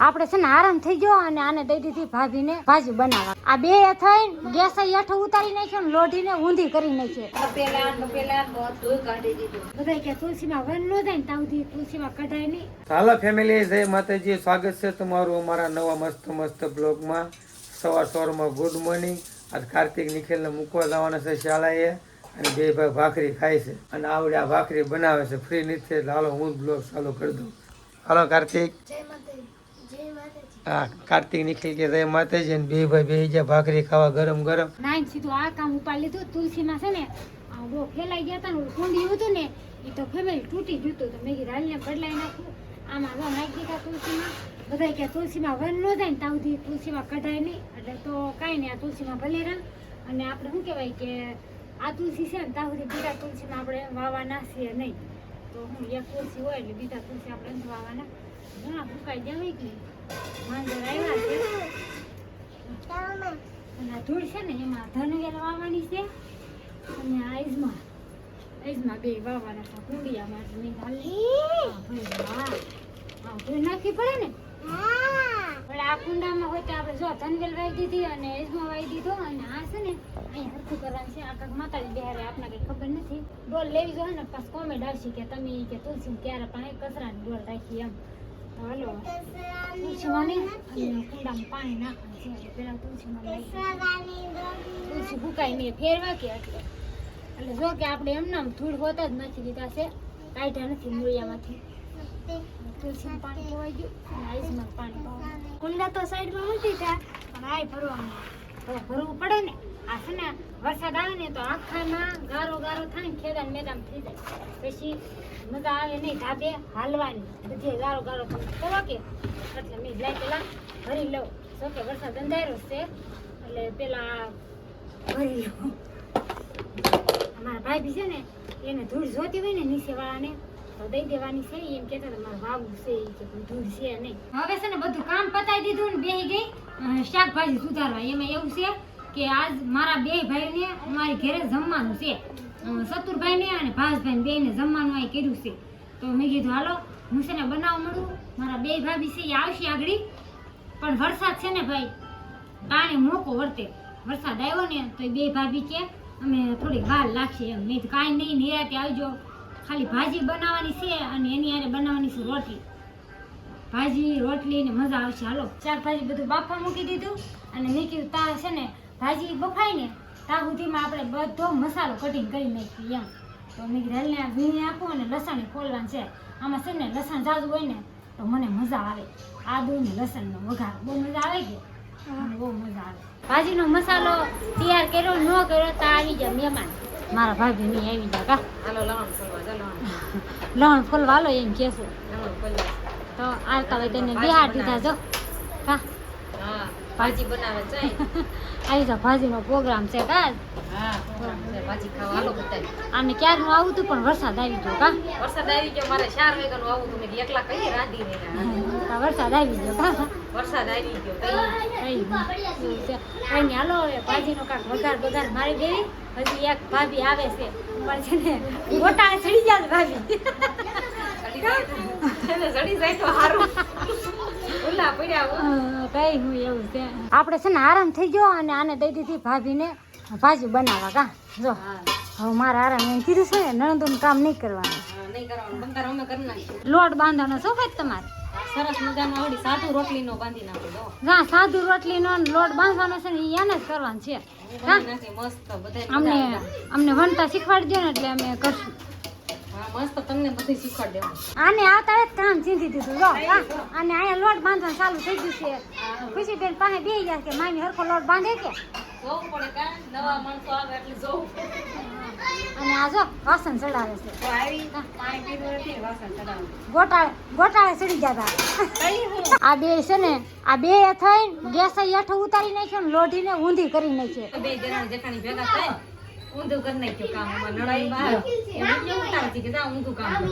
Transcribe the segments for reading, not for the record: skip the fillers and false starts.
આપણે છે ને આરામ થઈ ગયો અને આને દઈ દીધી ભાભીને ભાજી બનાવવા. આ બે થઈને ગેસ હેઠો ઉતારી નાખ્યો ને લોઢીને ઊંધી કરી નાખી. બધા કે તુલસીમાં વન નો જાય ને તાવથી તુલસીમાં કઢાય નહીં. હાલો ફેમિલી, જય માતાજી. સ્વાગત છે તમારું અમારા નવા મસ્ત બ્લોગમાં. સવારમાં ગુડ મોર્નિંગ. આજ કાર્તિક નિખિલને મૂકવા જવાના છે શાળાએ અને બે ભાઈ ભાખરી ખાય છે અને આવડે આ ભાખરી બનાવે છે. ફ્રી નથી એટલે હાલો હું બ્લોગ ચાલુ કરી દઉં. હાલો કાર્તિક. હા, કાર્તિક નિખિલ કે જય માતાજી અને બે ભાઈ બે જ્યાં ભાખરી ખાવા ગરમ ગરમ. નાઈન સીધું આ કામ ઉપાડી લીધું. તુલસીમાં છે ને બહુ ફેલાઈ ગયા હતા ને કુંડી હતું ને એ તો ફેમિલી તૂટી ગયું હતું. તો મેં કીધું હાલને બદલાઈ નાખું. આમાં જો નાખી દીધા તુલસીમાં. બધા કે તુલસીમાં વન ન જાય ને તાવથી તુલસીમાં કઢાય નહીં એટલે તો કાંઈ નહીં. આ તુલસીમાં ભલે રંગ અને આપણે શું કહેવાય કે આ તુલસી છે ને ત્યાં સુધી બીજા તુલસીમાં આપણે વાવવાના છીએ નહીં. તો હું એક તુલસી હોય એટલે બીજા તુલસી આપણે નથી વાવવાના. ઘણા ફૂંકાઈ જવાય કે માંજર આવ્યા છે અને આ ધૂળ છે ને એમાં ધનવેલ વાવવાની છે અને આ આઈઝમાં બે વાવવાના છે કુંડિયામાં. એટલે મેં ધૂળ નાખવી પડે ને. પણ આ કુંડામાં હોય તો આપણે જો ધનવેલ વાવી દીધી અને આઈઝમાં વાવી દીધો અને આ છે ને અહીંયા હરખું કરવાનું છે. આ કાંક માતાજી બિહારે આપણને કંઈ ખબર નથી. ડોલ લેવી જોઈએ ને પાછું કોમેન્ટ આવશે કે તમે કે તુલસી ક્યારે પણ કચરાની ડોલ રાખી એમ. હાલો તુલસીમાં નહીં અને કુંડામાં પાણી નાખવાનું છે. પેલા તુલસીમાં તુલસી ફૂકાય નહીં ફેરવા કે એટલે જો કે આપણે એમનામ ધૂળ હોતા જ નાખી દીધા છે. કાઢ્યા નથી મૂળિયામાંથી. તુલસીમાં પાણી પવાઈ ગયું અને આઈસમાં પાણી પવાય. કુંડા તો સાઈડમાં મૂકી ત્યાં પણ આય ભરવાનું ભરવું પડે ને. આ છે ને વરસાદ આવે ને તો આખામાં ગારો થાય ને ખેદાન મેદાન થઈ જાય. પછી મજા આવે નહીં ધાબે હાલવાની. બધે ગારો તમે કરો કે એટલે મેં લાઈ પેલા ભરી લઉં. જો કે વરસાદ અંધારો છે એટલે પેલા ભરી લઉં. અમારા ભાઈ છે ને એને ધૂળ જોતી હોય ને નીચે વાળાને તો દઈ દેવાની છે. એમ કહેતા હતા મારે વાવું છે કે પણ ધૂળ છે નહીં. હવે છે ને બધું કામ પતાવી દીધું ને બેસી ગઈ શાકભાજી સુધારવા. એમાં એવું છે કે આજ મારા બે ભાઈને અમારી ઘરે જમવાનું છે. સતુરભાઈને અને ભાસભાઈને બેને જમવાનું અહીં કર્યું છે. તો મેં કીધું હાલો હું છે ને બનાવવા મળું. મારા બે ભાભી છે એ આવશે આગળ. પણ વરસાદ છે ને ભાઈ તાણે મોકો વર્તે. વરસાદ આવ્યો ને તો બે ભાભી કે અમે થોડીક વાર લાગશે એમ. નહીં તો કાંઈ નહીં, નિરાતે આવજો. ખાલી ભાજી બનાવવાની છે અને એની આરે બનાવવાની છે રોટલી. ભાજી રોટલી ને મજા આવશે. હાલો શાકભાજી બધું બાફા મૂકી દીધું અને મેં કીધું તાર છે ને ભાજી બફાય ને ત્યાં સુધીમાં આપણે બધો મસાલો કટિંગ કરી નાખીએ એમ. તો મેં કીધું હાલને આ ભીણી આપું અને લસણ ખોલવાનું છે. આમાં છે ને લસણ જાજુ હોય ને તો મને મજા આવે. આદુ ને લસણનો વઘાર બહુ મજા આવે કે મને બહુ મજા આવે. ભાજીનો મસાલો તૈયાર કર્યો ન કર્યો તો આવી જાય મહેમાન. મારા ભાભી નહીં આવી જાય કા. હાલો લવણ ફોલવા હાલો એમ કહેશું. તો આવતા હોય તેને બિહાર દીધા જો કા. ભાજી બનાવે છે. આવી જા ભાજીનો પ્રોગ્રામ છે કા. ભાજી ખાવા હાલો બધા. આને ક્યારનું આવું હતું પણ વરસાદ આવી ગયો કા. વરસાદ આવી ગયો. મારે 4 વાગ્યાનું આવું હતું. મેં એકલા કઈ રાંધી નહીં. વરસાદ આવી ગયો કા. વરસાદ આવી ગયો. કઈ હાલો હવે ભાજીનો કાંક વઘાર મારી દેવી. હજી એક ભાભી આવે છે પણ છે ને ગોટાળે ચડી જાય ભાભી. ચડી જાય તો સારું. ઓલા પડ્યા કઈ હું એવું છે. આપણે છે ને આરામ થઈ ગયો અને આને દઈ દીધી ભાભીને ભાજી બનાવવા કા. જો હવે મારા આરામ એમ કીધું છે ને નણંદોનું કામ નહીં કરવાનું. નહીં કરવાનું. બંકાર અમે કરી નાખીએ. લોટ બાંધવાનો શું ભાઈ તમારે? સરસ મજાનો આવડી સાદુ રોટલીનો બાંધી નાખો. હા, સાદુ રોટલીનો લોટ બાંધવાનો છે ને એને જ કરવાનું છે. અમને વણતા શીખવાડી દો ને એટલે અમે કરશું. મસ્ત તમને બધું શીખવાડ દેવું. આને આવતા જ કામ ચીંધી દીધું જો. અને અહીંયા લોટ બાંધવાનું ચાલુ થઈ ગયું છે. ખુશીબેન પાસે બેસી ગયા કે મામી હરખો લોટ બાંધે કે જોવું પડે કા. નવા માણસો આવે એટલે જોવું પડે. અને આ જો વાસણ ચડાવે છે. તો આવી પાણી પીધું નથી વાસણ ચડાવવું. ગોટાળે ચડી ગયા આ બે છે ને આ બે થઈ ગેસ હેઠો ઉતારી નાખ્યો ને લોઢીને ઊંધી કરી નાખી. બે જણા જેઠાણી ભેગા થાય ઊંધું કરી નાખ્યું કામ. લડાઈ બહાર એટલે ઉતારે છે કે જા ઊંધું કામ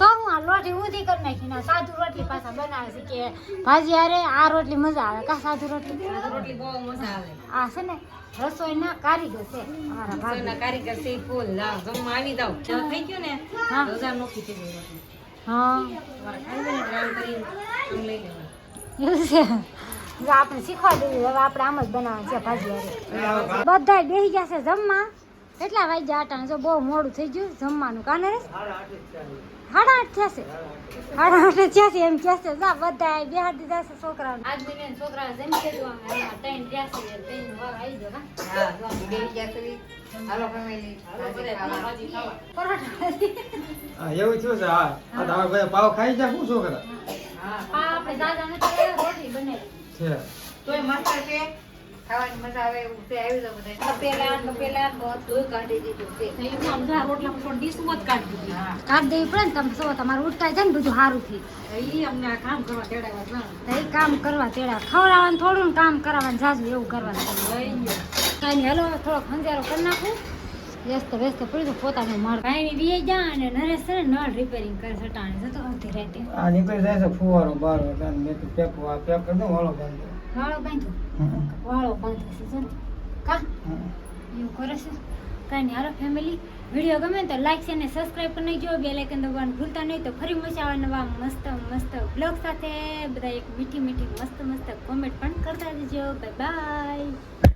તો હું આ લોઢી ઊંધી કરી નાખી ને સાદુ રોટલી પાછા બનાવે છે કે ભાજી અરે આ રોટલી મજા આવે કા. સાદુ રોટલી બહુ મજા આવે. આ છે ને રસોઈના કારીગર છે અમારા ભાઈ. કારીગર છે ફૂલ લાવ જમવા આવી જાવ. થઈ ગયું ને હા. 1000 નોખી થઈ ગઈ. હા તમારે ખાઈ ને ડ્રાઈવ કરી લઈ લેવાનું. એવું છે જો આપણે શીખવા દેવી હવે આપણે આમ જ બનાવવાનું છે ભાજી હારે બધા બેસી ગયા છે જમવા કેટલા વાગ્યા આટાને જો બહુ મોડું થઈ ગયું જમવાનું કાને રે 8:30 થયા છે 8:30 થયા છે એમ કહે છે જા બધા બેહાડી દીધા છે છોકરાઓને આજની બેન છોકરા જમી લીધું અમે ત્રણ ગયા છે ત્રણ વાર આવી ગયો હા જો અમે બેસી ગયા છીએ. હાલો ફેમિલી ભાજી ખાવા. પરોઠા હા એવું થયું છે હા આ તમારા ભાઈ પાવ ખાઈ જાય શું છોકરા હા આપણે દાદા નથી રોટલી બનાવી છે તોય મસ્ત છે ખાવાની મજા આવે એવું છે આવી જાય બધા પેલા ધોઈ કાઢી દીધું છે રોટલા થોડી ડીશું જ કાઢી દીધી. હા કાઢ દેવી પડે ને તમે જો તમારું ઉઠકાઈ જાય ને બધું સારું થઈ ઈ અમને આ કામ કરવા તેડાવ્યા છે. એ કામ કરવા તેડા ખવડાવવાનું થોડું ને કામ કરાવવાનું જાજુ એવું કરવાનું લઈ ગયો. કાંઈ નહીં હાલો થોડોક ખંજારો કરી નાખું વ્યસ્ત વ્યસ્ત પડી તો પોતાને માર કાંઈ બી જા અને નરેશ છે ને નળ રિપેરિંગ કરે સટાણે જતો અડધી રાતે આ નીકળી જાય છે ફુવારો બારો એટલે મેં તો પેપ કરી દઉં વાળો બાંધો વાળો બાંધ્યો વાળો બાંધ્યો છે જો ને. કા એવું કરે છે કાંઈ નહીં હાલો ફેમિલી વિડીયો ગમે ને તો લાઈક છે ને સબસ્ક્રાઈબ કરી નાખજો બેલ આઇકન દબાવવાનું ભૂલતા નહીં તો ફરી મજા આવે નવા મસ્ત મસ્ત બ્લોગ સાથે બધા એક મીઠી મીઠી મસ્ત મસ્ત કોમેન્ટ પણ કરતા જજો બાય બાય